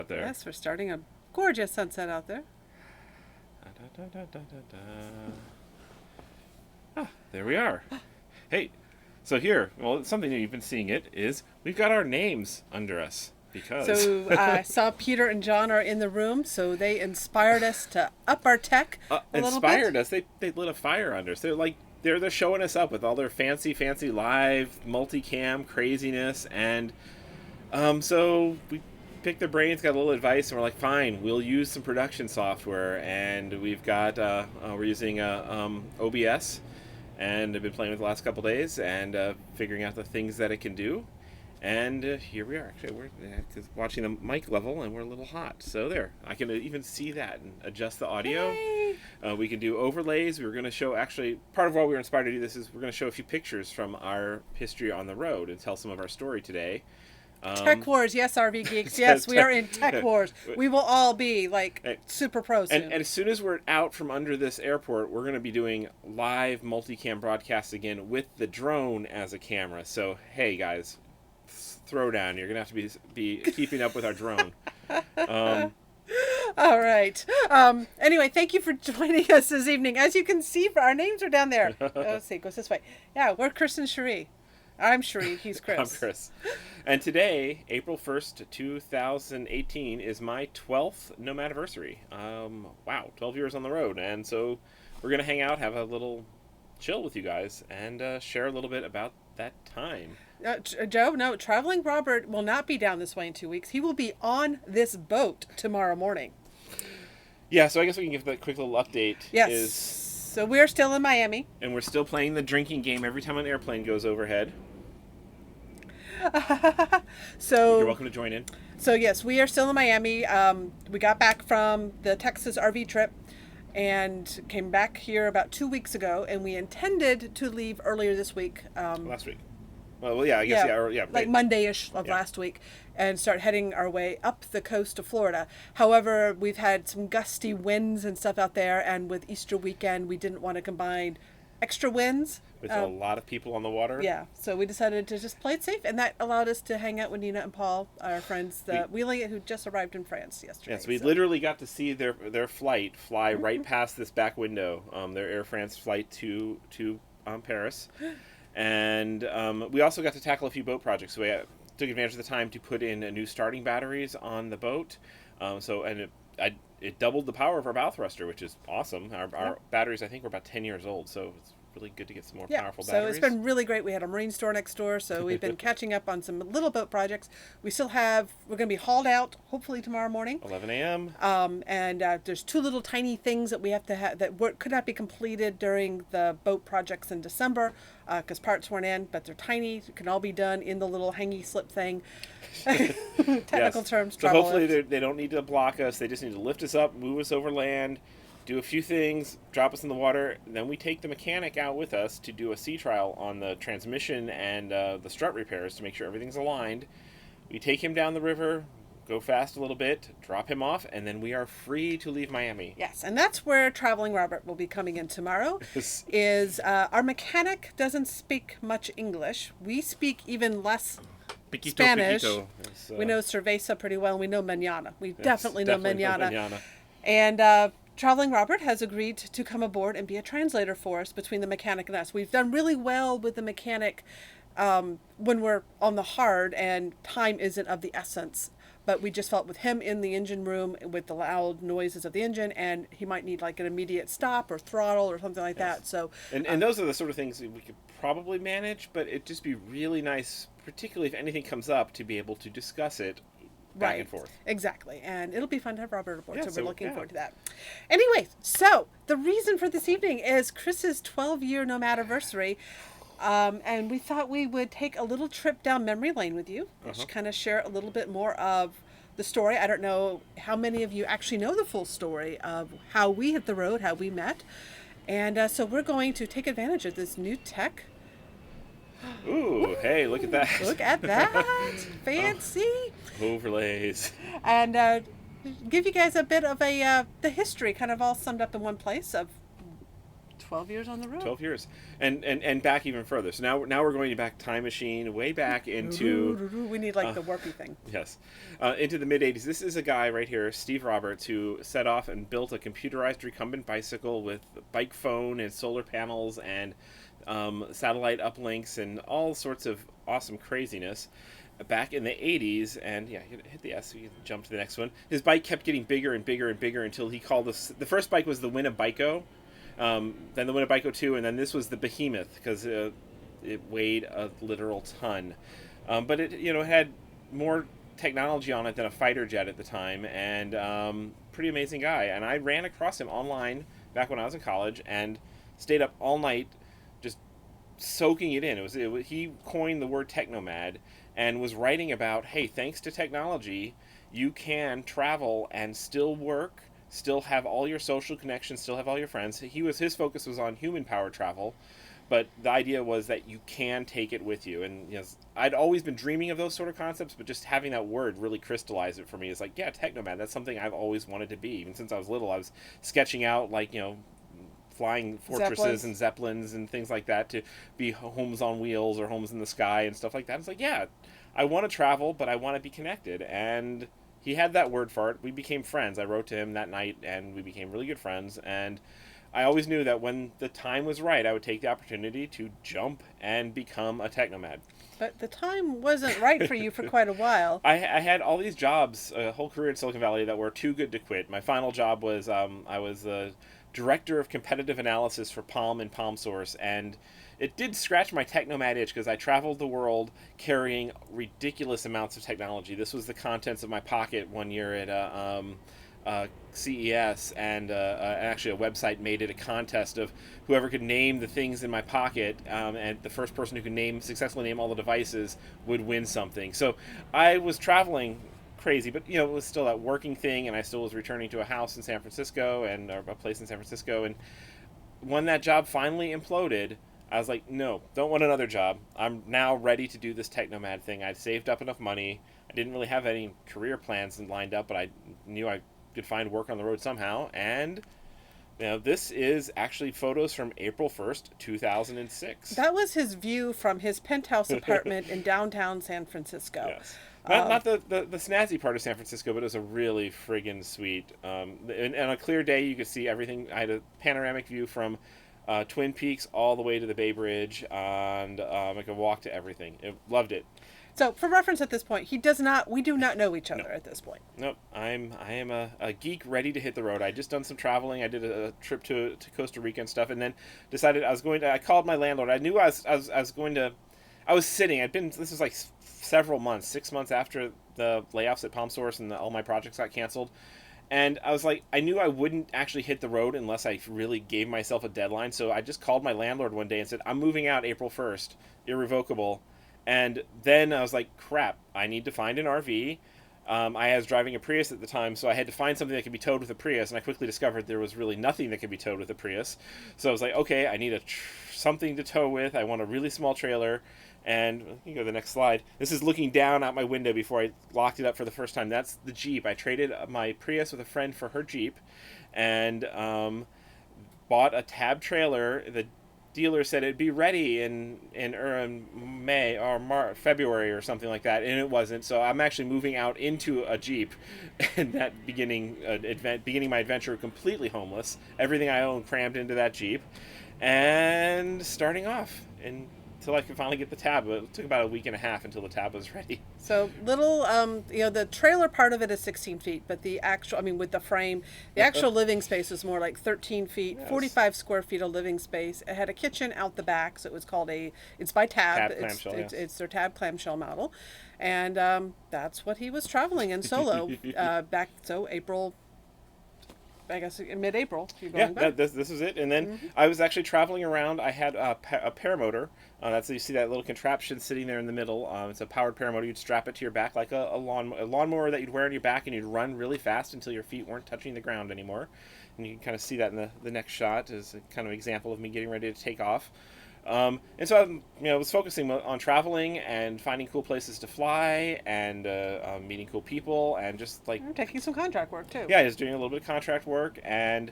out there. Yes, we're starting a gorgeous sunset out there. Da, da, da, da, da, da. Ah, there we are. Hey, so here, well, something that you've been seeing it is we've got our names under us because So I saw Peter and John are in the room, so they inspired us to up our tech a little inspired bit. us. They lit a fire under us. They're showing us up with all their fancy live multicam craziness, and so we picked their brains, got a little advice, and we're like, fine, we'll use some production software, and we've got we're using OBS, and I've been playing with it the last couple days and figuring out the things that it can do. And here we are. Actually, we're watching the mic level, and we're a little hot. So there, I can even see that and adjust the audio. Yay! We can do overlays. We were going to show, actually, part of why we were inspired to do this is we're going to show a few pictures from our history on the road and tell some of our story today. Tech Wars, yes, RV Geeks. Yes, we are in Tech Wars. We will all be like super pro soon. And as soon as we're out from under this airport, we're going to be doing live multicam broadcasts again with the drone as a camera. So, hey, guys, throwdown. You're going to have to be keeping up with our drone. All right. Anyway, thank you for joining us this evening. As you can see, our names are down there. Let's see, it goes this way. Yeah, we're Chris and Cherie. I'm Cherie. He's Chris. I'm Chris. And today, April 1st, 2018, is my 12th Nomadiversary. Wow, 12 years on the road. And so we're going to hang out, have a little chill with you guys, and share a little bit about that time. Joe, no, Traveling Robert will not be down this way in 2 weeks. He will be on this boat tomorrow morning. Yeah, so I guess we can give that quick little update. Yes. So we're still in Miami. And we're still playing the drinking game every time an airplane goes overhead. So you're welcome to join in. So yes, we are still in Miami. We got back from the Texas RV trip and came back here about 2 weeks ago, and we intended to leave earlier this week. Last week. Well, yeah, I guess, yeah. Like Monday-ish of last week, and start heading our way up the coast of Florida. However, we've had some gusty winds and stuff out there, and with Easter weekend, we didn't want to combine extra winds. With a lot of people on the water. Yeah, so we decided to just play it safe, and that allowed us to hang out with Nina and Paul, our friends, Wheeling, who just arrived in France yesterday. Yes, we literally got to see their flight fly right past this back window, their Air France flight to Paris. And we also got to tackle a few boat projects. So we took advantage of the time to put in new starting batteries on the boat. It doubled the power of our bow thruster, which is awesome. Our batteries, I think, were about 10 years old, so it's really good to get some more powerful batteries. So it's been really great. We had a marine store next door, so we've been catching up on some little boat projects. We're going to be hauled out, hopefully tomorrow morning. 11 a.m. And there's two little tiny things that we have to have that could not be completed during the boat projects in December because parts weren't in, but they're tiny. It can all be done in the little hangy slip thing. Technical terms. So hopefully they don't need to block us. They just need to lift us up, move us over land, do a few things, drop us in the water, and then we take the mechanic out with us to do a sea trial on the transmission and the strut repairs to make sure everything's aligned. We take him down the river, go fast a little bit, drop him off, and then we are free to leave Miami. Yes, and that's where Traveling Robert will be coming in tomorrow. Is our mechanic doesn't speak much English. We speak even less Spanish. We know cerveza pretty well, and we know mañana. We definitely know mañana. And Traveling Robert has agreed to come aboard and be a translator for us between the mechanic and us. We've done really well with the mechanic when we're on the hard and time isn't of the essence. But we just felt with him in the engine room with the loud noises of the engine, and he might need like an immediate stop or throttle or something like that. So and those are the sort of things that we could probably manage, but it'd just be really nice, particularly if anything comes up, to be able to discuss it back and forth. Exactly. And it'll be fun to have Robert aboard, so we're looking forward to that. Anyway, so the reason for this evening is Chris's 12-year Nomadiversary. And we thought we would take a little trip down memory lane with you, just kind of share a little bit more of the story. I don't know how many of you actually know the full story of how we hit the road, how we met. And so we're going to take advantage of this new tech. Ooh, hey, look at that. Look at that. Fancy. Overlays. And give you guys a bit of the history kind of all summed up in one place of 12 years on the road. 12 years. And back even further. So now we're going back time machine way back into... We need like the warpy thing. Yes. Into the mid-'80s. This is a guy right here, Steve Roberts, who set off and built a computerized recumbent bicycle with bike phone and solar panels and satellite uplinks and all sorts of awesome craziness back in the 80s. And yeah, hit the S so you can jump to the next one. His bike kept getting bigger and bigger and bigger until he called the first bike was the Winnebago, then the Winnebago 2, and then this was the Behemoth because it weighed a literal ton. But it had more technology on it than a fighter jet at the time, and pretty amazing guy. And I ran across him online back when I was in college and stayed up all night just soaking it in. He coined the word technomad and was writing about, hey, thanks to technology, you can travel and still work, still have all your social connections, still have all your friends. His focus was on human power travel, but the idea was that you can take it with you. And I'd always been dreaming of those sort of concepts, but just having that word really crystallized it for me. It's like, yeah, technomad, that's something I've always wanted to be. Even since I was little, I was sketching out flying fortresses and zeppelins and things like that to be homes on wheels or homes in the sky and stuff like that. It's like, yeah, I want to travel, but I want to be connected. And he had that word for it. We became friends. I wrote to him that night, and we became really good friends. And I always knew that when the time was right, I would take the opportunity to jump and become a technomad. But the time wasn't right for you for quite a while. I had all these jobs, a whole career in Silicon Valley, that were too good to quit. My final job was I was the director of competitive analysis for Palm and PalmSource, and it did scratch my technomad itch because I traveled the world carrying ridiculous amounts of technology. This was the contents of my pocket one year at CES, and actually a website made it a contest of whoever could name the things in my pocket, and the first person who could successfully name all the devices would win something. So I was traveling crazy, but it was still that working thing, and I still was returning to a house in San Francisco or a place in San Francisco. And when that job finally imploded, I was like, no, don't want another job. I'm now ready to do this technomad thing. I'd saved up enough money. I didn't really have any career plans lined up, but I knew I could find work on the road somehow. And this is actually photos from April 1st, 2006. That was his view from his penthouse apartment in downtown San Francisco. Yes. Not the snazzy part of San Francisco, but it was a really friggin' sweet. And on a clear day, you could see everything. I had a panoramic view from Twin Peaks all the way to the Bay Bridge, and I could walk to everything. Loved it. So, for reference, at this point, we do not know each other at this point. Nope. I am a geek ready to hit the road. I just done some traveling. I did a trip to Costa Rica and stuff, and then decided I called my landlord. I knew I was going to. I was sitting. This was like several months, 6 months after the layoffs at PalmSource and all my projects got canceled. And I was like, I knew I wouldn't actually hit the road unless I really gave myself a deadline. So I just called my landlord one day and said, I'm moving out April 1st, irrevocable. And then I was like, crap, I need to find an RV. I was driving a Prius at the time, so I had to find something that could be towed with a Prius. And I quickly discovered there was really nothing that could be towed with a Prius. So I was like, okay, I need something to tow with. I want a really small trailer. And you can go to the next slide. This is looking down out my window before I locked it up for the first time. That's the Jeep. I traded my Prius with a friend for her Jeep, and bought a Tab trailer. The dealer said it'd be ready in May or February or something like that, and it wasn't. So I'm actually moving out into a Jeep, and that beginning my adventure completely homeless. Everything I own crammed into that Jeep, and starting off until I could finally get the Tab. It took about a week and a half until the Tab was ready. So the trailer part of it is 16 feet, but the actual, with the frame, the actual living space was more like 13 feet, yes. 45 square feet of living space. It had a kitchen out the back, so it was called it's by Tab. It's their Tab clamshell model. And that's what he was traveling in solo April, I guess in mid-April. This was it. And then I was actually traveling around. I had a paramotor. You see that little contraption sitting there in the middle. It's a powered paramotor. You'd strap it to your back like a lawnmower that you'd wear on your back, and you'd run really fast until your feet weren't touching the ground anymore. And you can kind of see that in the next shot as a kind of example of me getting ready to take off. And so I was focusing on traveling and finding cool places to fly and meeting cool people and just like taking some contract work too. Yeah, I was doing a little bit of contract work, and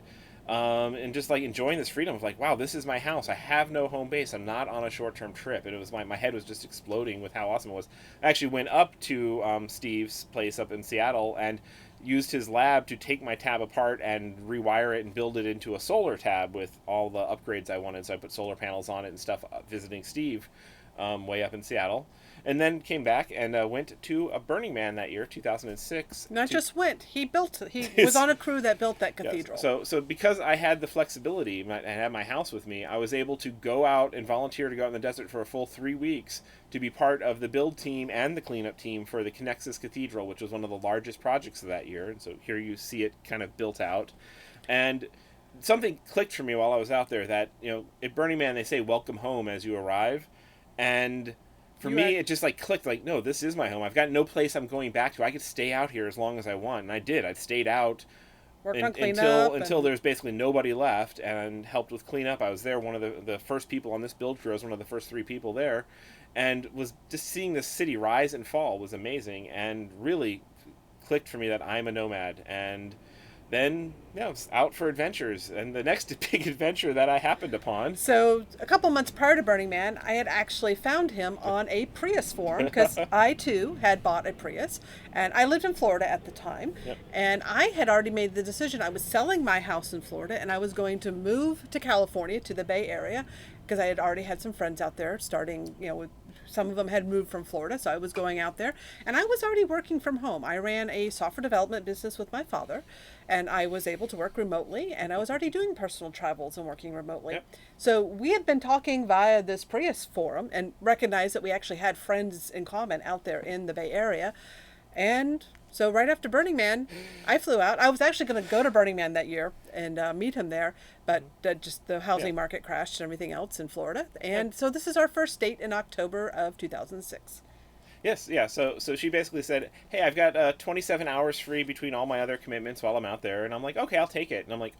and just like enjoying this freedom of like, wow, this is my house. I have no home base. I'm not on a short-term trip. And it was my head was just exploding with how awesome it was. I actually went up to Steve's place up in Seattle and used his lab to take my tab apart and rewire it and build it into a solar tab with all the upgrades I wanted. So I put solar panels on it and stuff, visiting Steve way up in Seattle. And then came back and went to a Burning Man that year, 2006. Not just went, he built it. He was on a crew that built that cathedral. Yes. So because I had the flexibility, I had my house with me, I was able to go out and volunteer to go out in the desert for a full 3 weeks to be part of the build team and the cleanup team for the Connexus Cathedral, which was one of the largest projects of that year. And so here you see it kind of built out. And something clicked for me while I was out there that, at Burning Man, they say welcome home as you arrive. And for me, it just like clicked, like, no, this is my home. I've got no place I'm going back to. I could stay out here as long as I want. And I did. I stayed out until there's basically nobody left, and helped with cleanup. I was there, one of the first people on this build crew. I was one of the first 3 people there, and was just seeing this city rise and fall was amazing, and really clicked for me that I'm a nomad. And then, I was out for adventures, and the next big adventure that I happened upon. So a couple months prior to Burning Man, I had actually found him on a Prius forum, because I too had bought a Prius, and I lived in Florida at the time. Yep. And I had already made the decision. I was selling my house in Florida, and I was going to move to California, to the Bay Area, because I had already had some friends out there starting, some of them had moved from Florida, so I was going out there. And I was already working from home. I ran a software development business with my father, and I was able to work remotely, and I was already doing personal travels and working remotely. Yep. So we had been talking via this Prius forum and recognized that we actually had friends in common out there in the Bay Area. And so right after Burning Man, I flew out. I was actually going to go to Burning Man that year and meet him there, but just the housing market crashed and everything else in Florida. And so this is our first date in October of 2006. Yes, yeah. So she basically said, hey, I've got 27 hours free between all my other commitments while I'm out there. And I'm like, okay, I'll take it. And I'm like,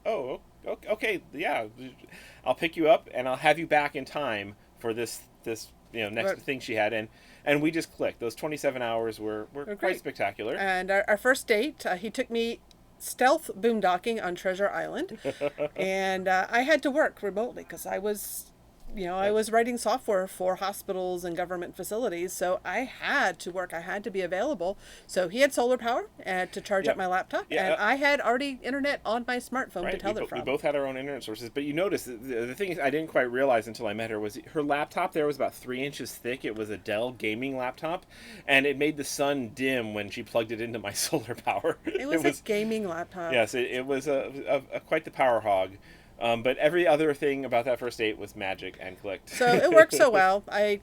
okay, yeah. I'll pick you up and I'll have you back in time for this next thing she had. And we just clicked. Those 27 hours were quite spectacular. And our first date, he took me stealth boondocking on Treasure Island. And I had to work remotely because I was writing software for hospitals and government facilities. So I had to work. I had to be available. So he had solar power to charge up my laptop. Yeah. And I had already internet on my smartphone to tell it from. We both had our own internet sources. But you notice, the thing I didn't quite realize until I met her was her laptop there was about 3 inches thick. It was a Dell gaming laptop. And it made the sun dim when she plugged it into my solar power. It was a gaming laptop. Yes, it was a quite the power hog. But every other thing about that first date was magic and clicked. So it worked so well. I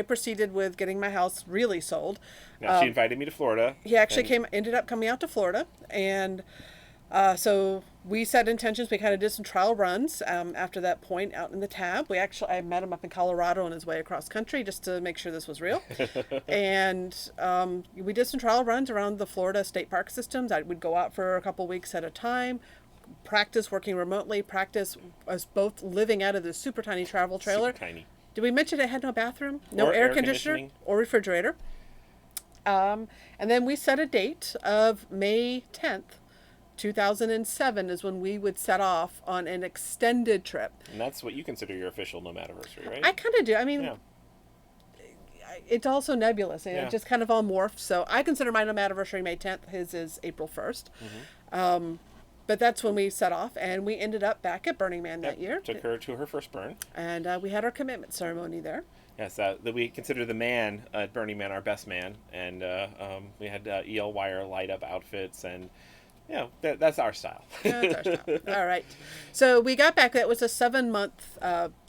proceeded with getting my house really sold. Now, she invited me to Florida. He actually ended up coming out to Florida. And so we set intentions. We kind of did some trial runs after that point out in the tab. I met him up in Colorado on his way across country just to make sure this was real. And we did some trial runs around the Florida state park systems. I would go out for a couple weeks at a time, practice working remotely, practice us both living out of this super tiny travel trailer. Super tiny. Did we mention it had no bathroom, no air conditioner or refrigerator? And then we set a date of May 10th, 2007 is when we would set off on an extended trip. And that's what you consider your official Nomadiversary, right? I kind of do. I mean, it's also nebulous. It just kind of all morphs. So I consider my Nomadiversary May 10th. His is April 1st. Mm-hmm. But that's when we set off, and we ended up back at Burning Man that year. Took her to her first burn. And we had our commitment ceremony there. Yes, that we consider the man at Burning Man our best man. And we had EL wire light up outfits, and that's our style. That's our style. All right. So we got back. That was a 7-month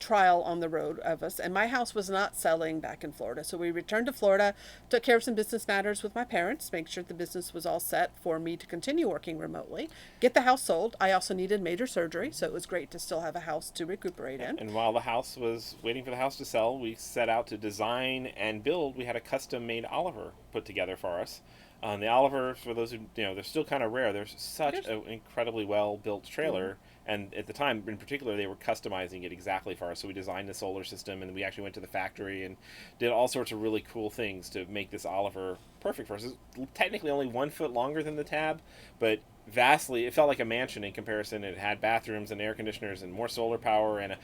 trial on the road of us. And my house was not selling back in Florida. So we returned to Florida, took care of some business matters with my parents, make sure the business was all set for me to continue working remotely, get the house sold. I also needed major surgery, so it was great to still have a house to recuperate in. And while the house was waiting for the house to sell, we set out to design and build. We had a custom-made Oliver put together for us. On the Oliver, for those who they're still kind of rare. There's such an incredibly well built trailer, and at the time, in particular, they were customizing it exactly for us. So we designed the solar system, and we actually went to the factory and did all sorts of really cool things to make this Oliver perfect for us. It's technically only 1 foot longer than the Tab, but vastly, it felt like a mansion in comparison. It had bathrooms and air conditioners and more solar power, and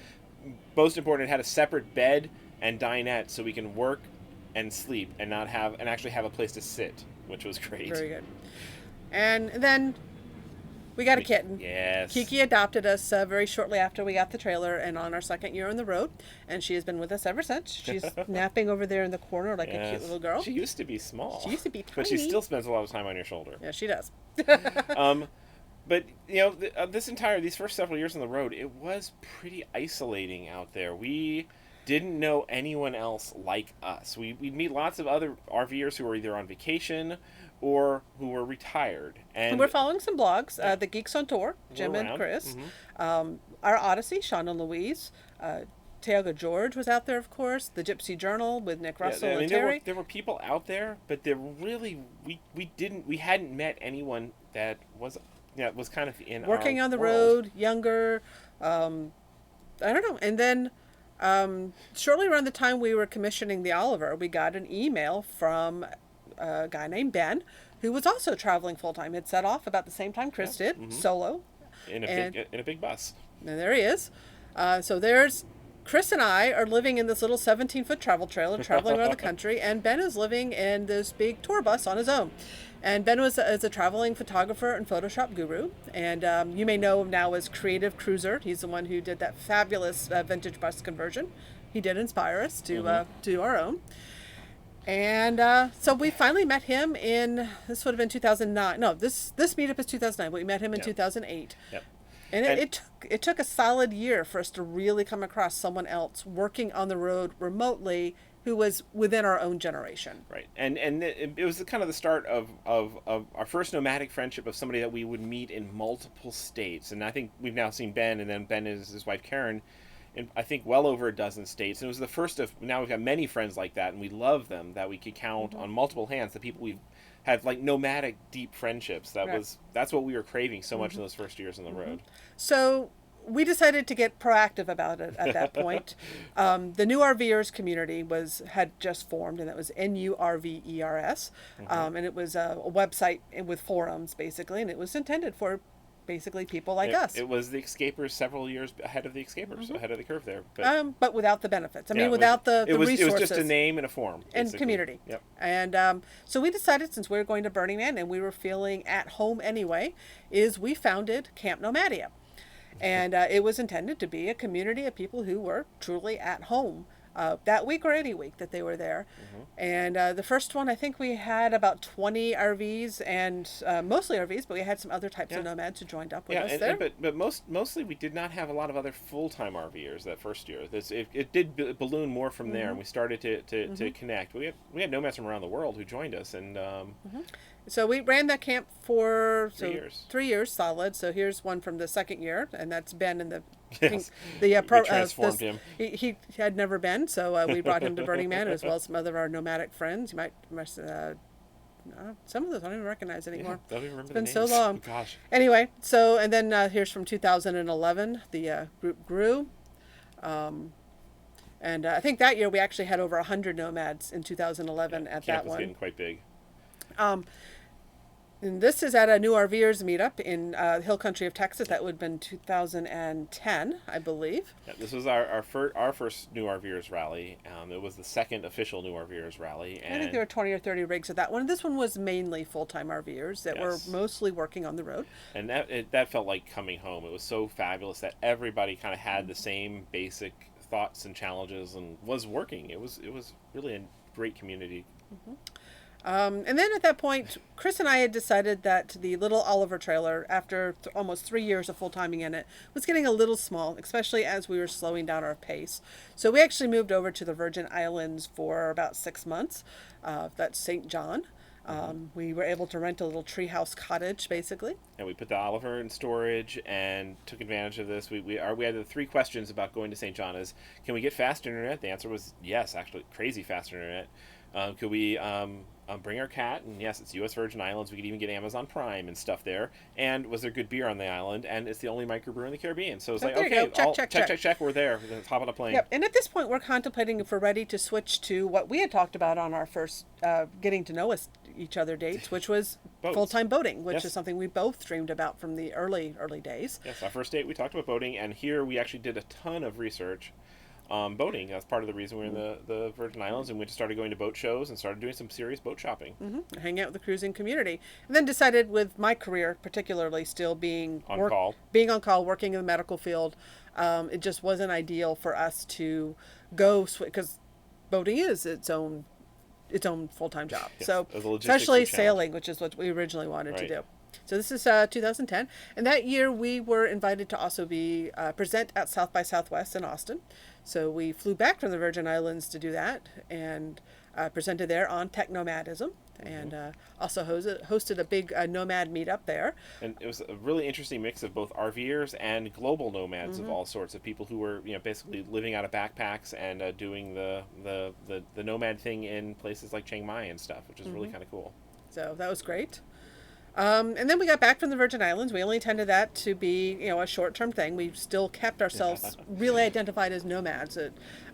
most important, it had a separate bed and dinette, so we can work and sleep and not have and actually have a place to sit, which was great. Very good. And then we got a kitten. Yes. Kiki adopted us very shortly after we got the trailer and on our second year on the road, and she has been with us ever since. She's napping over there in the corner like a cute little girl. She used to be small. She used to be tiny. But she still spends a lot of time on your shoulder. Yeah, she does. But these first several years on the road, it was pretty isolating out there. We didn't know anyone else like us. We'd meet lots of other RVers who were either on vacation or who were retired. And we're following some blogs. The Geeks on Tour, Jim and Chris. Our Odyssey, Sean and Louise. Teoga George was out there, of course. The Gypsy Journal with Nick Russell and Terry. There were people out there, but there really we hadn't met anyone that was kind of in working our on the world. road, younger. I don't know. And then shortly around the time we were commissioning the Oliver, we got an email from a guy named Ben, who was also traveling full time. Had set off about the same time Chris did, solo, in a big bus. And there he is. So there's Chris and I are living in this little 17-foot travel trailer, traveling around the country, and Ben is living in this big tour bus on his own. And Ben is a traveling photographer and Photoshop guru, and you may know him now as Creative Cruiser. He's the one who did that fabulous vintage bus conversion. He did inspire us to do our own. And so we finally met him this would have been 2009. No, this meetup is 2009, but we met him in 2008. Yep. And it took a solid year for us to really come across someone else working on the road remotely who was within our own generation. Right. And it was kind of the start of our first nomadic friendship, of somebody that we would meet in multiple states. And I think we've now seen Ben, and then Ben is his wife Karen, in I think well over a dozen states. And it was the first of, now we've got many friends like that, and we love them, that we could count on multiple hands, the people we've had like nomadic deep friendships. That's what we were craving so much in those first years on the road. So we decided to get proactive about it at that point. The new RVers community had just formed, and that was NURVERS. And it was a website with forums, basically, and it was intended for basically people like us. It was the Escapers several years ahead of the Escapers, ahead of the curve there. But without the benefits. Without the resources. It was just a name and a form. Basically. And community. Yep. And so we decided, since we were going to Burning Man and we were feeling at home anyway, we founded Camp Nomadia. And it was intended to be a community of people who were truly at home that week or any week that they were there. And the first one, I think we had about 20 RVs, and mostly RVs, but we had some other types of nomads who joined up with us there. But mostly we did not have a lot of other full-time RVers that first year. It did balloon more from there, and we started to connect. We had nomads from around the world who joined us, and so we ran that camp for 3 years. 3 years solid. So here's one from the second year, and that's Ben in the yes. we transformed him. He had never been, so we brought him to Burning Man, as well as some other of our nomadic friends. You might some of those I don't even recognize anymore. Don't even remember It's been the so names. long. Gosh. Anyway, so and then here's from 2011. The group grew. And I think that year we actually had over 100 nomads in 2011 at that one. Camp was getting quite big. And this is at a New RVers meetup in Hill Country of Texas. That would have been 2010, I believe. Yeah, this was our first New RVers rally. It was the second official New RVers rally. And I think there were 20 or 30 rigs at that one. This one was mainly full-time RVers that were mostly working on the road. And that felt like coming home. It was so fabulous that everybody kind of had the same basic thoughts and challenges and was working. It was really a great community. And then at that point, Chris and I had decided that the little Oliver trailer, after almost 3 years of full-timing in it, was getting a little small, especially as we were slowing down our pace. So we actually moved over to the Virgin Islands for about 6 months. That's St. John. We were able to rent a little treehouse cottage, basically. And we put the Oliver in storage and took advantage of this. We had the 3 questions about going to St. John: is, can we get fast internet? The answer was yes, actually crazy fast internet. Could we bring our cat, and yes, it's U.S. Virgin Islands. We could even get Amazon Prime and stuff there. And was there good beer on the island? And it's the only microbrewer in the Caribbean. So it's like, okay, check. We're there. Let's hop on a plane. Yep. And at this point, we're contemplating if we're ready to switch to what we had talked about on our first getting to know each other dates, which was full-time boating, which is something we both dreamed about from the early days. Yes, our first date we talked about boating, and here we actually did a ton of research. Boating. That's part of the reason we're in the Virgin Islands, and we started going to boat shows and started doing some serious boat shopping. Mm-hmm. Hanging out with the cruising community. And then decided, with my career particularly still being on call, working in the medical field, it just wasn't ideal for us to go, because boating is its own full-time job. Yes, so especially sailing, which is what we originally wanted to do. So this is 2010, and that year we were invited to also be present at South by Southwest in Austin. So we flew back from the Virgin Islands to do that, and presented there on tech nomadism, and also hosted a big nomad meetup there. And it was a really interesting mix of both RVers and global nomads of all sorts, of people who were basically living out of backpacks and doing the nomad thing in places like Chiang Mai and stuff, which is really kind of cool. So that was great. And then we got back from the Virgin Islands. We only intended that to be, a short-term thing. We still kept ourselves really identified as nomads.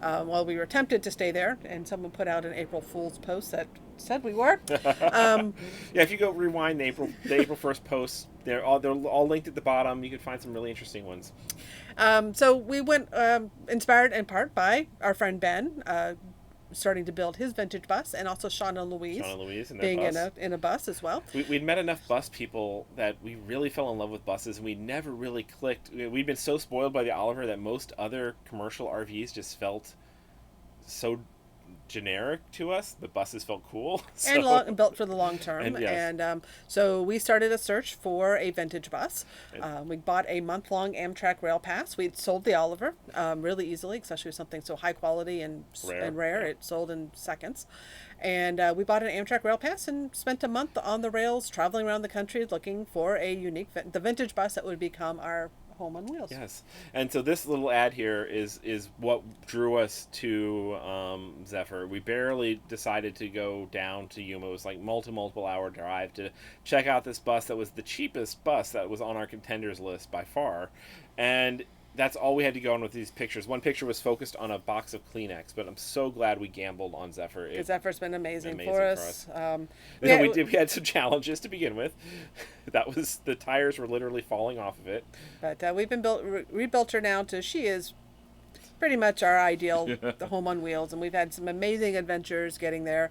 While we were tempted to stay there, and someone put out an April Fool's post that said we were. If you go rewind the April 1st posts, they're all linked at the bottom. You can find some really interesting ones. So we went inspired in part by our friend Ben. Starting to build his vintage bus, and also Sean and Louise being in a bus as well. We'd met enough bus people that we really fell in love with buses, and we never really clicked. We'd been so spoiled by the Oliver that most other commercial RVs just felt so generic to us. The buses felt cool. And built for the long term. And so we started a search for a vintage bus. We bought a month-long Amtrak rail pass. We'd sold the Oliver really easily, especially with something so high quality and rare. It sold in seconds. And we bought an Amtrak rail pass and spent a month on the rails, traveling around the country, looking for the vintage bus that would become our home on wheels. Yes. And so this little ad here is what drew us to Zephyr. We barely decided to go down to Yuma. It was like multiple hour drive to check out this bus that was the cheapest bus that was on our contenders list by far. And that's all we had to go on with these pictures. One picture was focused on a box of Kleenex, but I'm so glad we gambled on Zephyr. Because Zephyr's been amazing for us. We had some challenges to begin with. The tires were literally falling off of it. But we've been rebuilt her now to, she is pretty much our ideal the home on wheels, and we've had some amazing adventures getting there.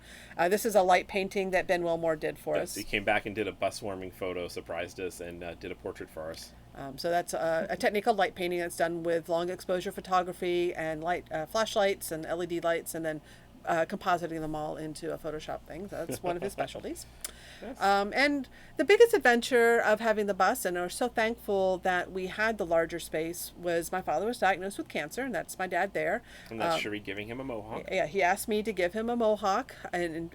This is a light painting that Ben Wilmore did for us. He came back and did a bus warming photo, surprised us, and did a portrait for us. So that's a technique called light painting that's done with long exposure photography and light flashlights and LED lights, and then compositing them all into a Photoshop thing. That's one of his specialties. Yes. And the biggest adventure of having the bus, and we're so thankful that we had the larger space, was my father was diagnosed with cancer, and that's my dad there. And that's Cherie giving him a mohawk. Yeah, he asked me to give him a mohawk and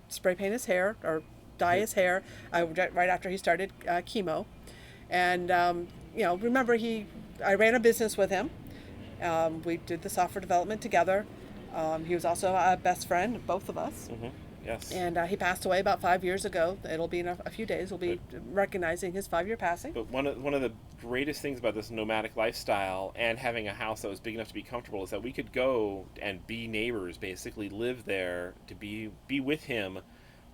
spray paint his hair, or dye his hair right after he started chemo. And remember, I ran a business with him. We did the software development together. He was also a best friend, both of us. Mm-hmm. Yes. And he passed away about 5 years ago. It'll be in a few days. We'll be recognizing his 5-year passing. But one of the greatest things about this nomadic lifestyle and having a house that was big enough to be comfortable is that we could go and be neighbors, basically live there, to be with him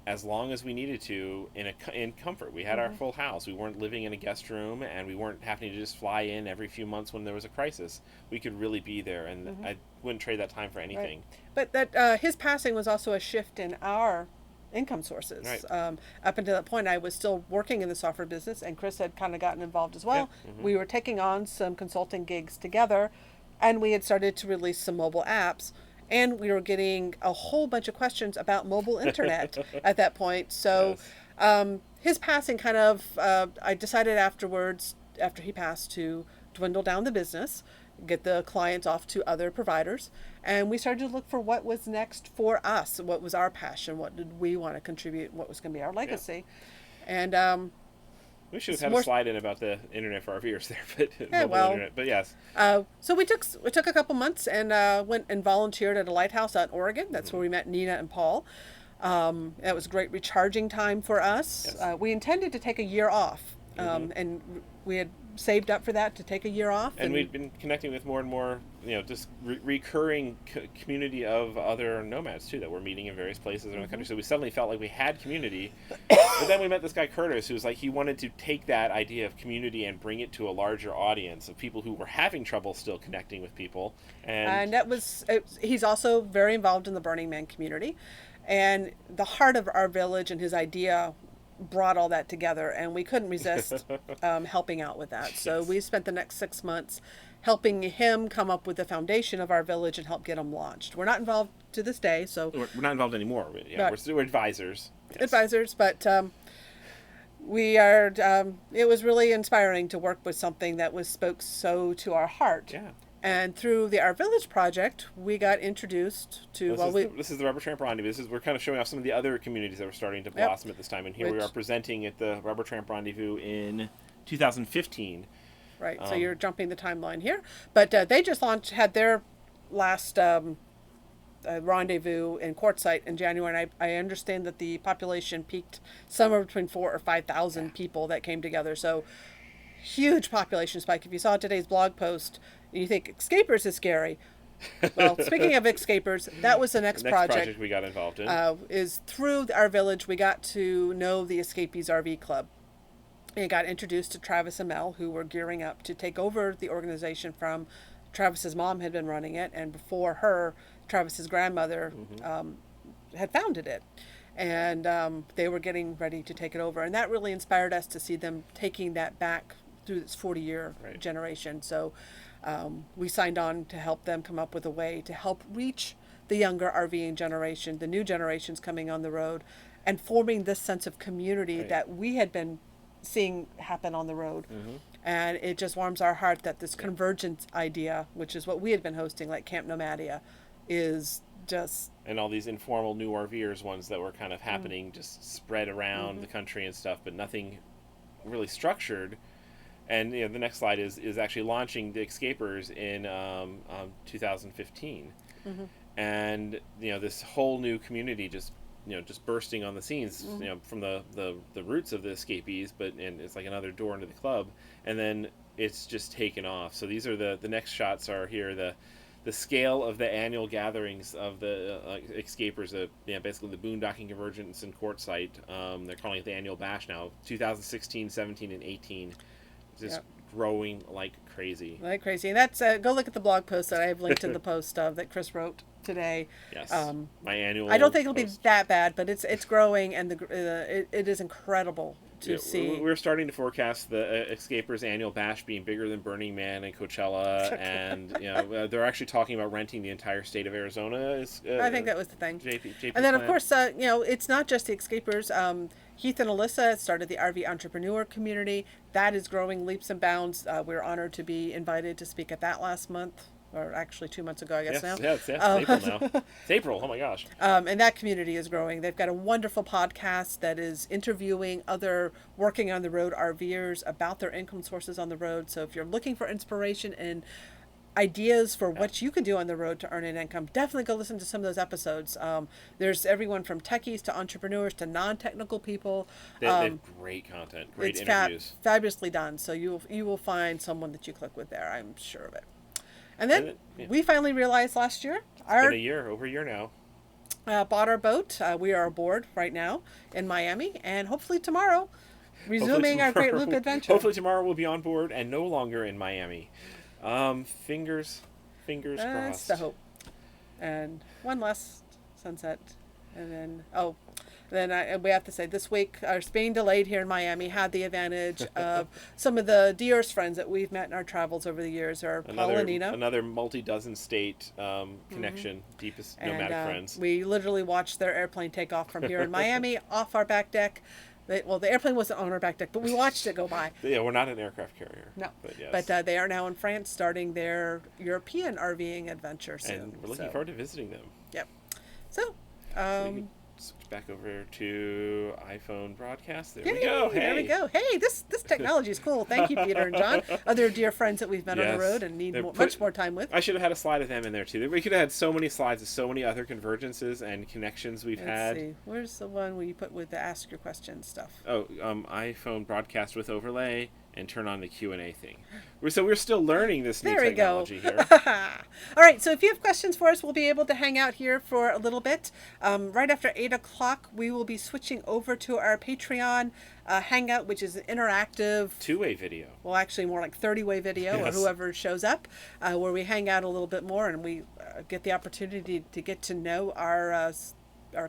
as long as we needed to in comfort. We had our full house. We weren't living in a guest room, and we weren't having to just fly in every few months when there was a crisis. We could really be there, and I wouldn't trade that time for anything. Right. But that his passing was also a shift in our income sources. Right. Up until that point, I was still working in the software business, and Chris had kind of gotten involved as well. Yeah. Mm-hmm. We were taking on some consulting gigs together, and we had started to release some mobile apps. And we were getting a whole bunch of questions about mobile internet at that point. So his passing kind of, I decided afterwards, after he passed, to dwindle down the business, get the clients off to other providers. And we started to look for what was next for us, what was our passion, what did we want to contribute, what was going to be our legacy. Yeah. And We should have had a slide in about the internet for RVers there, but internet. But yes. So we took a couple months and went and volunteered at a lighthouse out in Oregon. That's where we met Nina and Paul. That was a great recharging time for us. Yes. We intended to take a year off, and we had saved up for that to take a year off. And we've been connecting with more and more, just recurring community of other nomads too that we're meeting in various places around the country. So we suddenly felt like we had community. But then we met this guy Curtis, who was like, he wanted to take that idea of community and bring it to a larger audience of people who were having trouble still connecting with people. And that was, he's also very involved in the Burning Man community. And the heart of our village and his idea brought all that together, and we couldn't resist helping out with that. So we spent the next 6 months helping him come up with the foundation of our village and help get him launched. We're not involved to this day, so we're not involved anymore. We're advisors. Yes. Advisors, but we are. It was really inspiring to work with something that spoke so to our heart. Yeah. And through the Our Village project, we got introduced to... This is the Rubber Tramp Rendezvous. We're kind of showing off some of the other communities that were starting to blossom at this time. And here we are presenting at the Rubber Tramp Rendezvous in 2015. Right, so you're jumping the timeline here. But they just had their last rendezvous in Quartzsite in January. And I understand that the population peaked somewhere between 4,000 or 5,000 people that came together. So huge population spike. If you saw today's blog post... You think escapers is scary. Well, speaking of escapers, that was the next project we got involved in. Is through our village, we got to know the Escapees RV Club. And got introduced to Travis and Mel, who were gearing up to take over the organization from Travis's mom had been running it, and before her, Travis's grandmother had founded it. And they were getting ready to take it over. And that really inspired us to see them taking that back through this 40-year generation. So we signed on to help them come up with a way to help reach the younger RVing generation, the new generations coming on the road, and forming this sense of community that we had been seeing happen on the road. And it just warms our heart that this convergence idea, which is what we had been hosting, like Camp Nomadia, is just... And all these informal new RVers ones that were kind of happening, just spread around the country and stuff, but nothing really structured. And the next slide is actually launching the Escapers in 2015, and this whole new community just bursting on the scenes, from the roots of the Escapees, and it's like another door into the club, and then it's just taken off. So these are the next shots are here, the scale of the annual gatherings of the Escapers, basically the boondocking convergence in Quartzsite. They're calling it the annual bash now, 2016, 17, and 18. Just growing like crazy. Like crazy. And that's, go look at the blog post that I have linked in the post that Chris wrote today. Yes. My annual I don't think it'll be that bad, but it's growing, and it is incredible to see. We're starting to forecast the Escapers annual bash being bigger than Burning Man and Coachella, and they're actually talking about renting the entire state of Arizona. I think that was the thing. JP's and then, plan. Of course, it's not just the Escapers. Heath and Alyssa started the RV entrepreneur community. That is growing leaps and bounds. We're honored to be invited to speak at that last month, or actually 2 months ago, I guess now. Yes, it's April now. It's April, oh my gosh. And that community is growing. They've got a wonderful podcast that is interviewing other working on the road RVers about their income sources on the road. So if you're looking for inspiration and ideas for what you can do on the road to earn an income, definitely go listen to some of those episodes. There's everyone from techies to entrepreneurs to non-technical people. They have great content, great interviews. Fabulously done. So you will find someone that you click with there, I'm sure of it. And then we finally realized last year. It's been over a year now. Bought our boat. We are aboard right now in Miami, and hopefully tomorrow, resuming our Great Loop adventure. Hopefully tomorrow we'll be on board and no longer in Miami. Fingers crossed. That's the hope. And one last sunset, and then we have to say this week, our being delayed here in Miami had the advantage of some of the dearest friends that we've met in our travels over the years are Paul and Nina. Another multi-dozen state connection, deepest nomadic friends. We literally watched their airplane take off from here in Miami off our back deck. The airplane wasn't on our back deck, but we watched it go by. Yeah, we're not an aircraft carrier. No, but yes. But they are now in France starting their European RVing adventure soon. And we're looking forward to visiting them. Yep. So, switch back over to iPhone broadcast. There Yay, we go. Hey. There we go. Hey, this technology is cool. Thank you, Peter and John. Other dear friends that we've met on the road and need much more time with. I should have had a slide of them in there too. We could have had so many slides of so many other convergences and connections we've had. Let's see. Where's the one where you put with the ask your questions stuff? Oh, iPhone broadcast with overlay and turn on the Q&A thing. So we're still learning this new technology here. All right, so if you have questions for us, we'll be able to hang out here for a little bit. Right after 8 o'clock, we will be switching over to our Patreon hangout, which is an interactive... two-way video. Well, actually more like 30-way video, or whoever shows up, where we hang out a little bit more and we get the opportunity to get to know our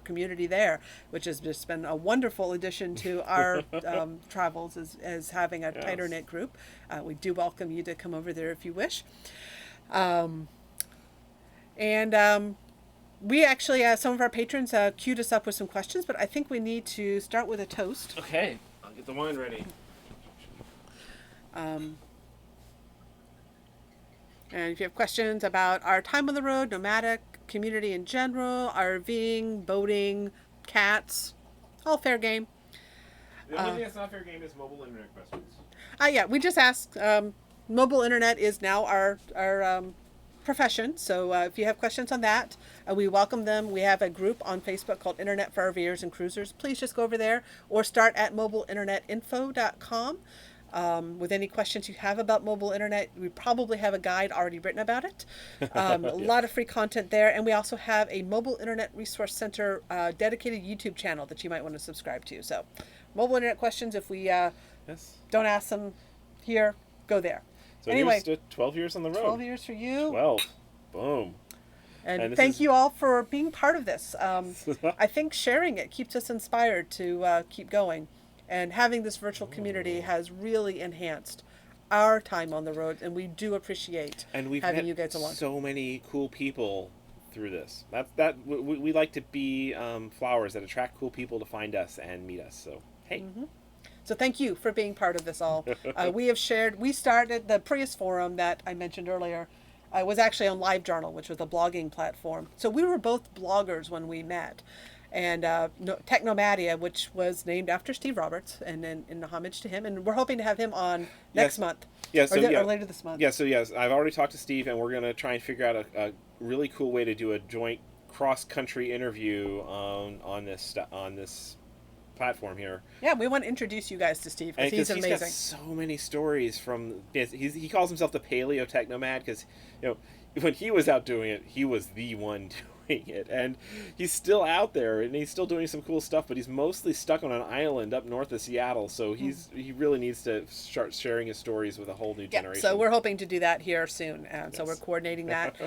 community there, which has just been a wonderful addition to our travels as having a tighter knit group. We do welcome you to come over there if you wish. We actually, some of our patrons queued us up with some questions, but I think we need to start with a toast. Okay, I'll get the wine ready. And if you have questions about our time on the road, nomadic, community in general, RVing, boating, cats, all fair game. The only thing that's not fair game is mobile internet questions. Yeah, we just asked. Mobile internet is now our profession, so if you have questions on that, we welcome them. We have a group on Facebook called Internet for RVers and Cruisers. Please just go over there or start at mobileinternetinfo.com. With any questions you have about mobile internet, we probably have a guide already written about it. A lot of free content there. And we also have a Mobile Internet Resource Center dedicated YouTube channel that you might want to subscribe to. So mobile internet questions, if we don't ask them here, go there. So anyway, here's to 12 years on the road. 12 years for you. 12. Boom. And thank you all for being part of this. I think sharing it keeps us inspired to keep going. And having this virtual community has really enhanced our time on the road, and we do appreciate having you guys along. So many cool people through this. We like to be flowers that attract cool people to find us and meet us. So hey. Mm-hmm. So thank you for being part of this all. We started the Prius forum that I mentioned earlier. Was actually on LiveJournal, which was a blogging platform. So we were both bloggers when we met. And Technomadia, which was named after Steve Roberts, and in homage to him. And we're hoping to have him on next month. Yes, or later this month. Yeah, so yes, I've already talked to Steve, and we're going to try and figure out a really cool way to do a joint cross-country interview on this platform here. Yeah, we want to introduce you guys to Steve, because he's amazing. He's got so many stories from... He calls himself the Paleo Technomad, because when he was out doing it, he was the one doing it, and he's still out there and he's still doing some cool stuff, but he's mostly stuck on an island up north of Seattle, so he really needs to start sharing his stories with a whole new generation. So we're hoping to do that here soon, and so we're coordinating that.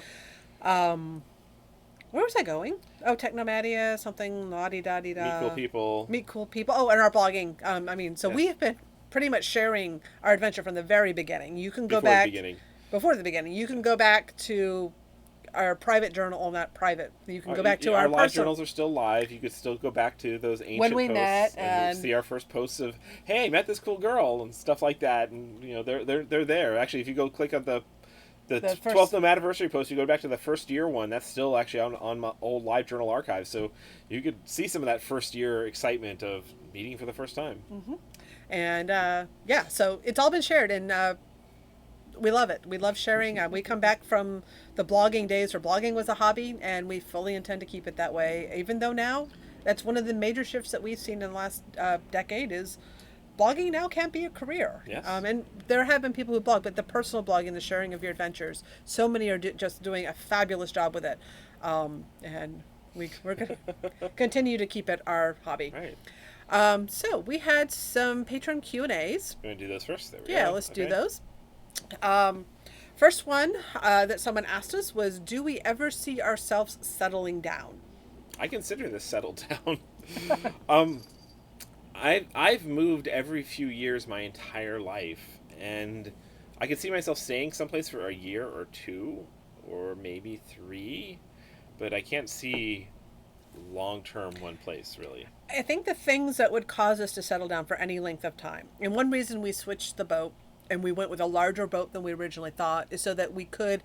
Where was I going? Oh, Technomadia, something, la-di-da-di-da. Meet cool people. Meet cool people. Oh, and our blogging. We have been pretty much sharing our adventure from the very beginning. You can go back... Before the beginning. You can go back to our private journal, not private. You can go back to our live journals are still live. You could still go back to those ancient when we posts met and see our first posts of, hey, met this cool girl and stuff like that. And they're there. Actually, if you go click on the 12th Nomadiversary post, you go back to the first year one. That's still actually on my old live journal archive. So you could see some of that first year excitement of meeting for the first time. Mm-hmm. And so it's all been shared, and we love it. We love sharing. We come back from the blogging days where blogging was a hobby, and we fully intend to keep it that way. Even though now, that's one of the major shifts that we've seen in the last decade is blogging now can't be a career. Yes. And there have been people who blog, but the personal blogging, the sharing of your adventures, so many are just doing a fabulous job with it. And we're going to continue to keep it our hobby. Right. So we had some patron Q&As. You want to do those first? There we go. Yeah, let's do those. First one that someone asked us was, do we ever see ourselves settling down? I consider this settled down. I've moved every few years my entire life, and I could see myself staying someplace for a year or two, or maybe 3, but I can't see long-term one place, really. I think the things that would cause us to settle down for any length of time, and one reason we switched the boat and we went with a larger boat than we originally thought, is so that we could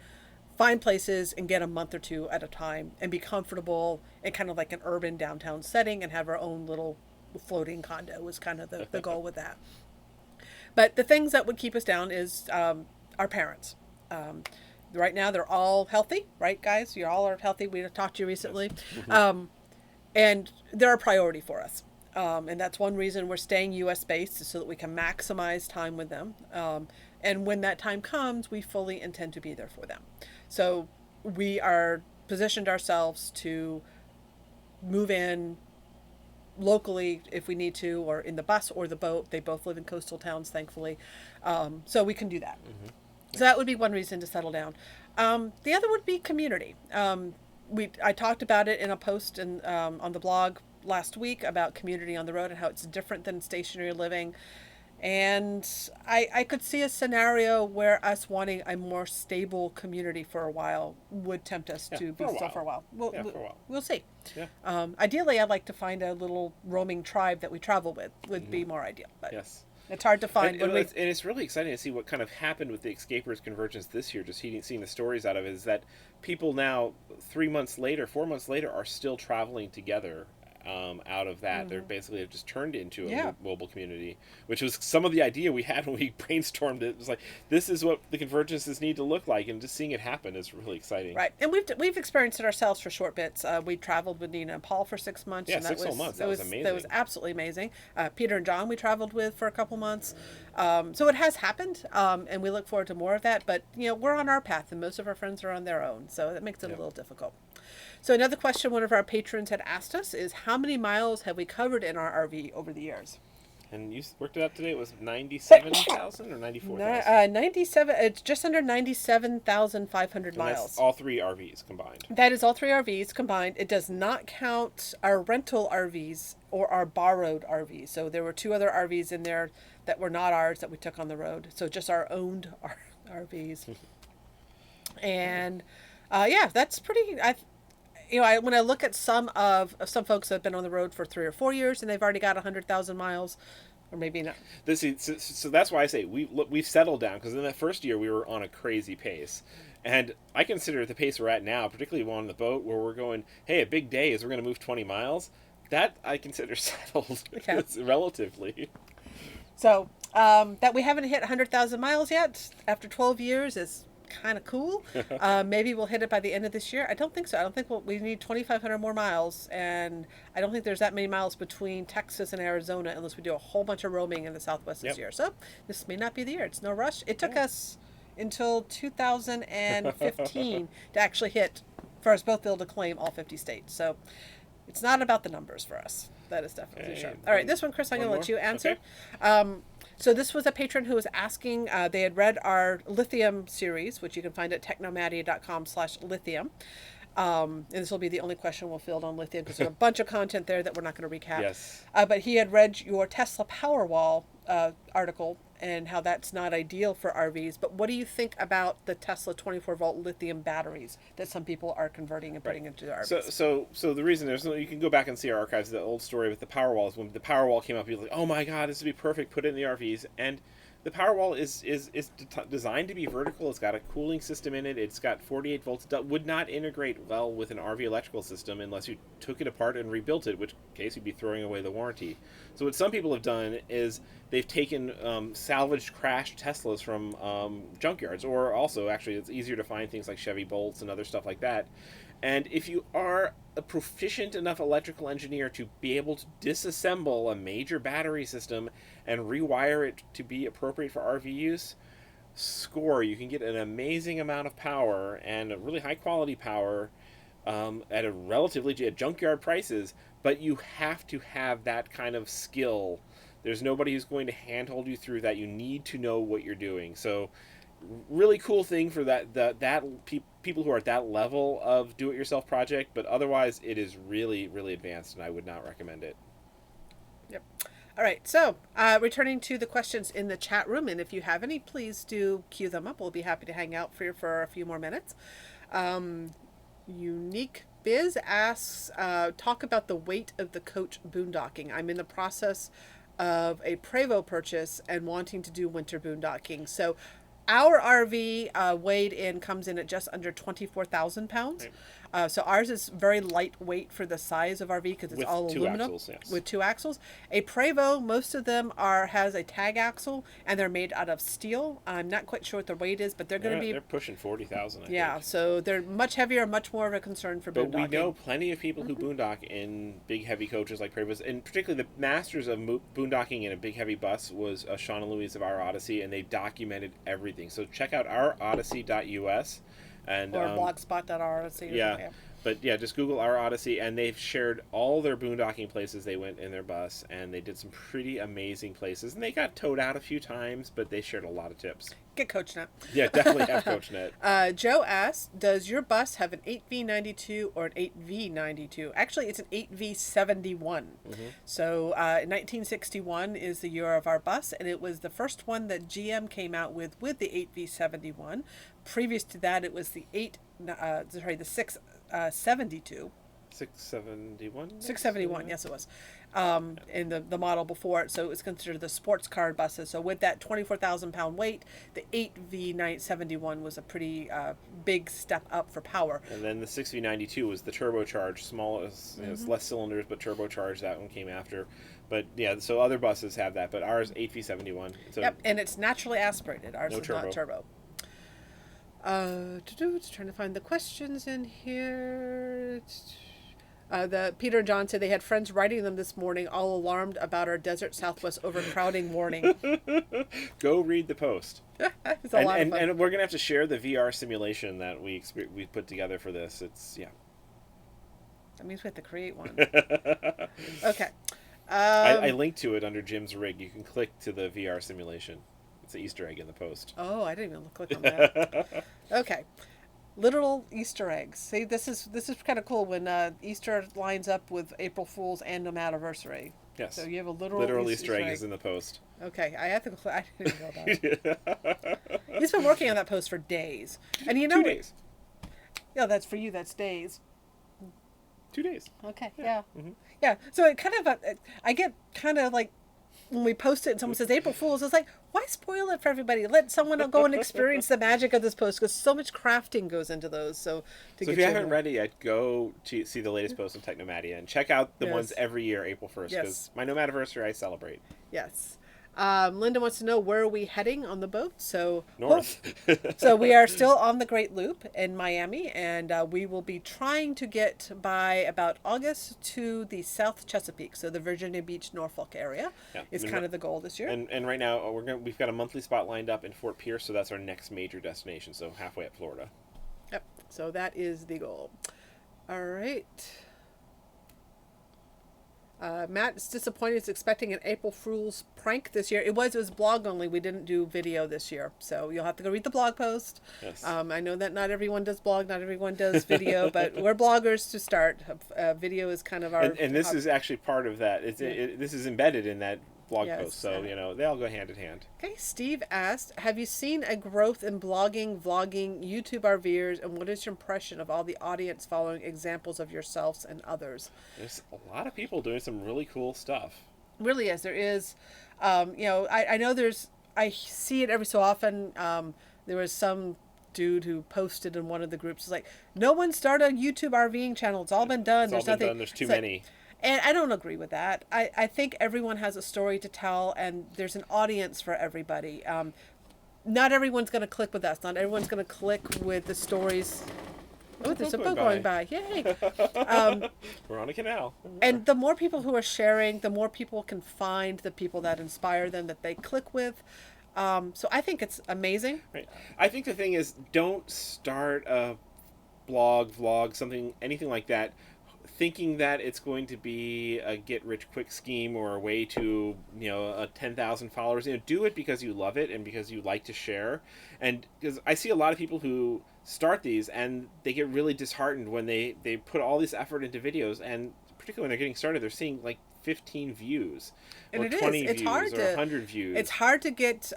find places and get a month or two at a time and be comfortable in kind of like an urban downtown setting and have our own little floating condo was kind of the goal with that. But the things that would keep us down is our parents. Right now, they're all healthy, right, guys? You all are healthy. We talked to you recently. And they're a priority for us. And that's one reason we're staying U.S. based, is so that we can maximize time with them. And when that time comes, we fully intend to be there for them. So we are positioned ourselves to move in locally if we need to, or in the bus or the boat. They both live in coastal towns, thankfully. So we can do that. So that would be one reason to settle down. The other would be community. I talked about it in a post on the blog last week about community on the road and how it's different than stationary living. And I could see a scenario where us wanting a more stable community for a while would tempt us to be still for a while. We'll see. Yeah. Ideally, I'd like to find a little roaming tribe that we travel with would be more ideal. But yes. It's hard to find. And it's really exciting to see what kind of happened with the Escapers Convergence this year, just seeing the stories out of it, is that people now, 4 months later, are still traveling together out of that. They're basically just turned into a mobile community, which was some of the idea we had when we brainstormed it. It was like, this is what the convergences need to look like, and just seeing it happen is really exciting. Right, and we've experienced it ourselves for short bits. We traveled with Nina and Paul for 6 months. Yeah, and 6 whole months. That was amazing. That was absolutely amazing. Peter and John we traveled with for a couple months. So it has happened, and we look forward to more of that. But we're on our path, and most of our friends are on their own, so that makes it a little difficult. So another question one of our patrons had asked us is, how many miles have we covered in our RV over the years? And you worked it out today. It was 97,000 or 94,000? 97. It's just under 97,500 miles. That's all 3 RVs combined. That is all 3 RVs combined. It does not count our rental RVs or our borrowed RVs. So there were 2 other RVs in there that were not ours that we took on the road. So just our owned RVs. And that's pretty. When I look at some folks that have been on the road for 3 or 4 years and they've already got 100,000 miles, or maybe not. So that's why I say we've settled down, because in that first year we were on a crazy pace, and I consider the pace we're at now, particularly on the boat, where we're going, hey, a big day is we're going to move 20 miles. That I consider settled, relatively. So that we haven't hit 100,000 miles yet after 12 years is kind of cool. Maybe we'll hit it by the end of this year. I don't think so. I don't think we need 2,500 more miles, and I don't think there's that many miles between Texas and Arizona unless we do a whole bunch of roaming in the Southwest this year. So this may not be the year. It's no rush. It took us until 2015 to actually hit, for us both be able to claim all 50 states. So it's not about the numbers for us. That is definitely sure. All right, this one, Chris, I'm going to let you answer. Okay. So this was a patron who was asking, they had read our lithium series, which you can find at technomadia.com/lithium. And this will be the only question we'll field on lithium, because there's a bunch of content there that we're not going to recap. Yes. But he had read your Tesla Powerwall article and how that's not ideal for RVs. But what do you think about the Tesla 24-volt lithium batteries that some people are converting and putting into their RVs? So the reason you can go back and see our archives. The old story with the Powerwall is when the Powerwall came up, people were like, oh my God, this would be perfect. Put it in the RVs. And the Powerwall is designed to be vertical. It's got a cooling system in it. It's got 48 volts. It would not integrate well with an RV electrical system unless you took it apart and rebuilt it, which case you'd be throwing away the warranty. So what some people have done is they've taken salvaged, crashed Teslas from junkyards, or also, actually, it's easier to find things like Chevy Bolts and other stuff like that. And if you are a proficient enough electrical engineer to be able to disassemble a major battery system and rewire it to be appropriate for RV use, you can get an amazing amount of power, and a really high quality power, at at junkyard prices. But you have to have that kind of skill. There's nobody who's going to handhold you through that. You need to know what you're doing. So really cool thing for people who are at that level of do-it-yourself project, but otherwise it is really, really advanced, and I would not recommend it. Yep. All right, so returning to the questions in the chat room, and if you have any, please do queue them up. We'll be happy to hang out for a few more minutes. Unique Biz asks, talk about the weight of the coach boondocking. I'm in the process of a Prevost purchase and wanting to do winter boondocking. So Our RV weighed in comes in at just under 24,000 pounds. Right. So ours is very lightweight for the size of RV because it's With all two aluminum axles, yes. with 2 axles. A Prevost, most of them has a tag axle and they're made out of steel. I'm not quite sure what their weight is, but they're going to be they're pushing 40,000. I yeah. think. So they're much heavier, much more of a concern for But boondocking. we know plenty of people who boondock in big heavy coaches like Prevost, and particularly the masters of boondocking in a big heavy bus was Sean and Louise of Our Odyssey, and they documented everything. So check out ourodyssey.us and Or blogspot.org. yeah. But yeah, just Google Our Odyssey, and they've shared all their boondocking places they went in their bus, and they did some pretty amazing places. And they got towed out a few times, but they shared a lot of tips. Get CoachNet. Yeah, definitely have CoachNet. Joe asked, does your bus have an 8V92 or an 8V92? Actually, it's an 8V71. Mm-hmm. So 1961 is the year of our bus, and it was the first one that GM came out with the 8V71. Previous to that, it was the 672. 671? 671, yes it was. In the model before it, so it was considered the sports car buses. So with that 24,000 pound weight, the 8V71 was a pretty big step up for power. And then the 6V92 was the turbocharged, small, it's less cylinders, but turbocharged. That one came after. But yeah, so other buses have that, but ours 8V71. So yep, and it's naturally aspirated. Ours is not turbo. Trying to find the questions in here. The Peter and John said they had friends writing them this morning, all alarmed about our desert Southwest overcrowding warning. Go read the post. It's a lot of fun. And we're gonna have to share the VR simulation that we put together for this. It's That means we have to create one. Okay. I linked to it under Jim's rig. You can click to the VR simulation. It's an Easter egg in the post. Oh, I didn't even click on that. Okay. Literal Easter eggs. See, this is kind of cool when Easter lines up with April Fool's and Nomadiversary. Yes. So you have a literal Easter egg is in the post. Okay, I have to. I didn't know that. He's been working on that post for days, and 2 days. Yeah, that's for you. That's days. 2 days. Okay. Yeah. Mm-hmm. Yeah. So it kind of I get kind of like when we post it and someone says April Fool's, it's like, why spoil it for everybody? Let someone go and experience the magic of this post, because so much crafting goes into those. So if you haven't read it yet, go to see the latest post on Technomadia and check out the ones every year, April 1st, because my Nomadiversary I celebrate. Yes. Linda wants to know, where are we heading on the boat? So north. So we are still on the Great Loop in Miami, and we will be trying to get by about August to the South Chesapeake, so the Virginia Beach, Norfolk area is kind of the goal this year. And right now we've got a monthly spot lined up in Fort Pierce, so that's our next major destination. So halfway up Florida. Yep. So that is the goal. All right. Matt is disappointed. He's expecting an April Fool's prank this year. It was blog only. We didn't do video this year, so you'll have to go read the blog post. Yes. I know that not everyone does blog, not everyone does video, but we're bloggers to start. Video is kind of our. And this is actually part of that. This is embedded in that blog post, so they all go hand in hand. Okay, Steve asked, have you seen a growth in blogging, vlogging, YouTube RVers, and what is your impression of all the audience following examples of yourselves and others? There's a lot of people doing some really cool stuff. Really is. There is. I know I see it every so often. There was some dude who posted in one of the groups, it's like, no one started a YouTube RVing channel. It's all been done. There's nothing. There's too many. And I don't agree with that. I think everyone has a story to tell, and there's an audience for everybody. Not everyone's going to click with us. Not everyone's going to click with the stories. Oh, there's a boat going by. Yay. We're on a canal. And the more people who are sharing, the more people can find the people that inspire them, that they click with. So I think it's amazing. Right. I think the thing is, don't start a blog, vlog, anything like that, thinking that it's going to be a get-rich-quick scheme or a way to, 10,000 followers. Do it because you love it and because you like to share. And because I see a lot of people who start these and they get really disheartened when they put all this effort into videos, and particularly when they're getting started, they're seeing like 15 views or 20 views or 100 views. It's hard to get...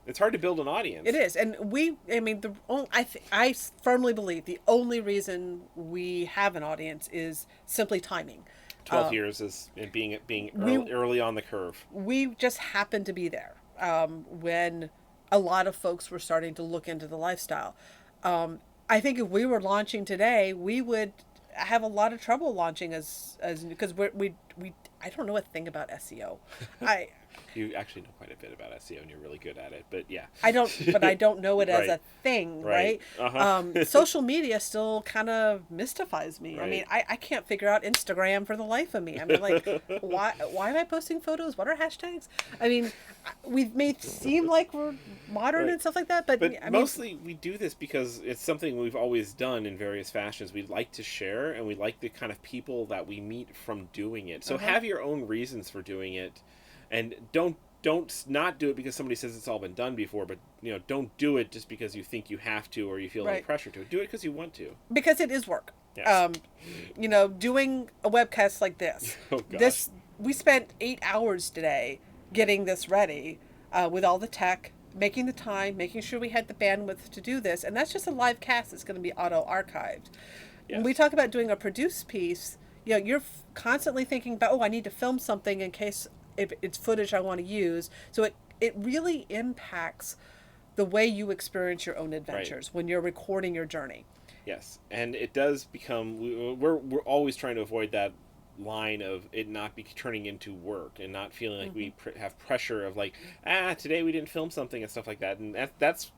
It's hard to build an audience. It is, and I firmly believe the only reason we have an audience is simply timing. 12 years is being early on the curve. We just happened to be there when a lot of folks were starting to look into the lifestyle. I think if we were launching today, we would have a lot of trouble launching as because we I don't know a thing about SEO. I You actually know quite a bit about SEO, and you're really good at it. But yeah, I don't know it as Right. a thing, Right. right? Social media still kind of mystifies me. I mean, Right. I can't figure out Instagram for the life of me. I mean, like, why am I posting photos? What are hashtags? I mean, we may seem like we're modern Right. and stuff like that, but But I mean, mostly we do this because it's something we've always done in various fashions. We like to share, and we like the kind of people that we meet from doing it. So have your own reasons for doing it, and don't not do it because somebody says it's all been done before. But don't do it just because you think you have to or you feel any Right. pressure to. Do it because you want to. because it is work. Yes. Doing a webcast like this. Oh gosh. This we spent 8 hours today getting this ready with all the tech, making the time, making sure we had the bandwidth to do this, and that's just a live cast that's going to be auto archived. When we Yes. talk about doing a produced piece, you're constantly thinking about, oh, I need to film something in case if it's footage I want to use. So it really impacts the way you experience your own adventures when you're recording your journey. Yes, and it does become we're always trying to avoid that line of it not be turning into work and not feeling like we have pressure of like today we didn't film something and stuff like that, and that's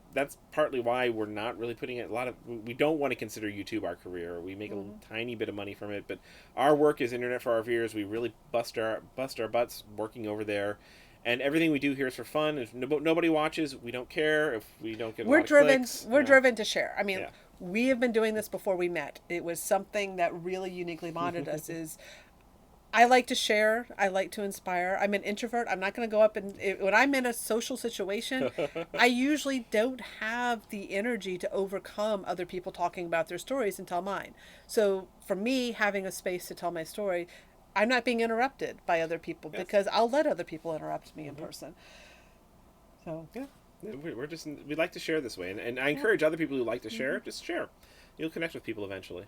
partly why we're not really putting a lot of we don't want to consider YouTube our career. We make a tiny bit of money from it, but our work is internet for RVers. We really bust our butts working over there. And everything we do here is for fun. If nobody watches, we don't care. If we don't get a lot of clicks, We're driven to share. I mean, Yeah. we have been doing this before we met. It was something that really uniquely bonded us. Is I like to share. I like to inspire. I'm an introvert. I'm not going to go up and when I'm in a social situation, I usually don't have the energy to overcome other people talking about their stories and tell mine. So for me, having a space to tell my story, I'm not being interrupted by other people because I'll let other people interrupt me in person. So Yeah, we're just we like to share this way, and I encourage other people who like to share, just share. You'll connect with people eventually.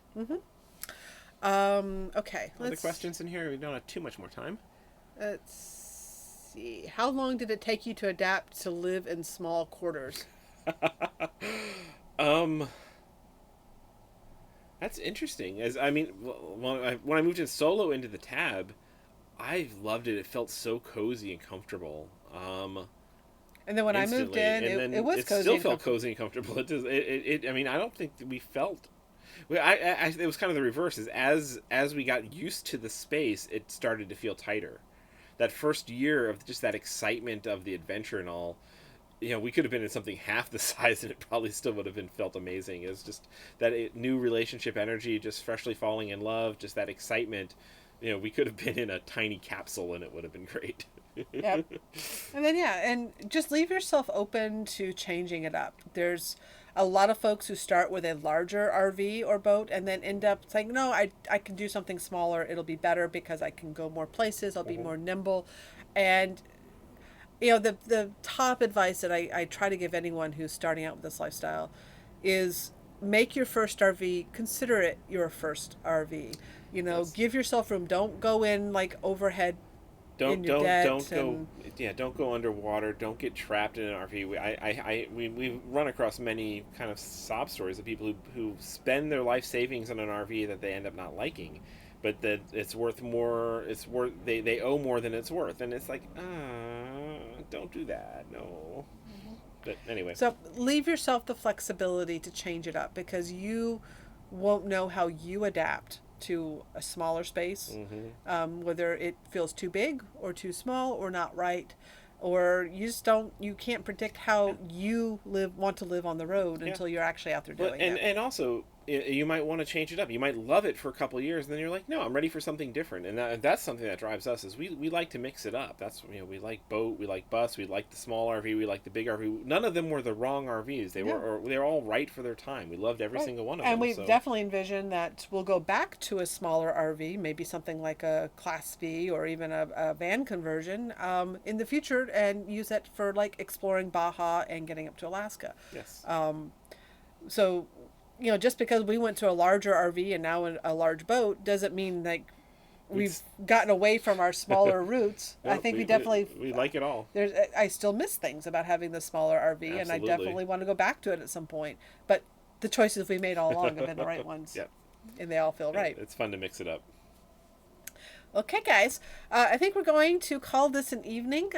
okay. Other questions in here? We don't have too much more time. Let's see. How long did it take you to adapt to live in small quarters? That's interesting. As I mean, when I moved in solo into the tab, I loved it. It felt so cozy and comfortable. And then when I moved Instantly. in, And then it was it cozy. still and felt comfortable. cozy and comfortable. I mean, I don't think that we felt. It was kind of the reverse. As we got used to the space, it started to feel tighter. That first year of just that excitement of the adventure and all, we could have been in something half the size and it probably still would have been felt amazing. It was just that new relationship energy, just freshly falling in love, just that excitement. We could have been in a tiny capsule and it would have been great. Yep. And then and just leave yourself open to changing it up. There's a lot of folks who start with a larger RV or boat and then end up saying, no, I can do something smaller. It'll be better because I can go more places. I'll be more nimble. And the top advice that I try to give anyone who's starting out with this lifestyle is make your first RV, consider it your first RV. Yes. Give yourself room. Don't go in like overhead Don't in your debt go. Yeah, don't go underwater. Don't get trapped in an RV. We run across many kind of sob stories of people who spend their life savings on an RV that they end up not liking, but that it's worth more. They owe more than it's worth, and it's like don't do that. No. But anyway. So leave yourself the flexibility to change it up because you won't know how you adapt to a smaller space, whether it feels too big or too small or not right, or you can't predict how you want to live on the road until you're actually out there doing it. And also you might want to change it up. You might love it for a couple of years, and then you're like, no, I'm ready for something different. And that's something that drives us is we like to mix it up. That's we like boat, we like bus, we like the small RV, we like the big RV. None of them were the wrong RVs. They were all right for their time. We loved every single one of them. And we definitely envision that we'll go back to a smaller RV, maybe something like a Class V or even a van conversion in the future, and use it for like exploring Baja and getting up to Alaska. Yes. So just because we went to a larger RV and now a large boat doesn't mean like we've gotten away from our smaller routes. I think we definitely we like it all. I still miss things about having the smaller RV, Absolutely. and I definitely want to go back to it at some point. But the choices we made all along have been the right ones. Yep. And they all feel right. It's fun to mix it up. Okay, guys. I think we're going to call this an evening.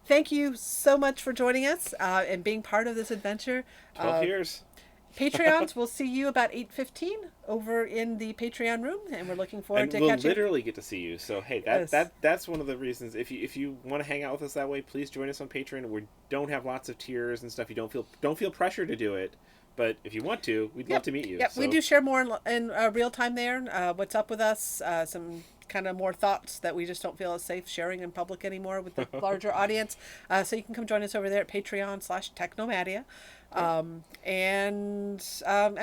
Thank you so much for joining us and being part of this adventure. 12 years. Patreons, we'll see you about 8:15 over in the Patreon room, and we're looking forward to catching. And we'll literally get to see you. So hey, that's one of the reasons. If you want to hang out with us that way, please join us on Patreon. We don't have lots of tiers and stuff. You don't feel pressure to do it, but if you want to, we'd love to meet you. Yep, so. We do share more in real time there. What's up with us? Some kind of more thoughts that we just don't feel as safe sharing in public anymore with the larger audience. So you can come join us over there at Patreon/TechNomadia. I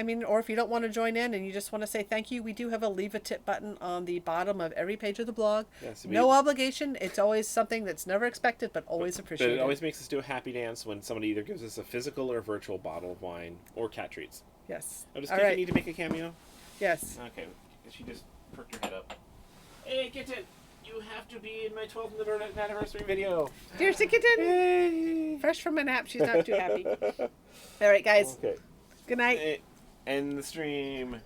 mean, or if you don't want to join in and you just want to say thank you, we do have a leave a tip button on the bottom of every page of the blog. Yes, no obligation. It's always something that's never expected, but always appreciated. But it always makes us do a happy dance when somebody either gives us a physical or virtual bottle of wine or cat treats. Yes. Oh, does Kitten need to make a cameo? Yes. Okay. She just perked her head up. Hey, Kitten! You have to be in my 12th Nomadiversary video. Here's the Kitten! Yay. Fresh from a nap. She's not too happy. All right, guys. Okay. Good night. End the stream.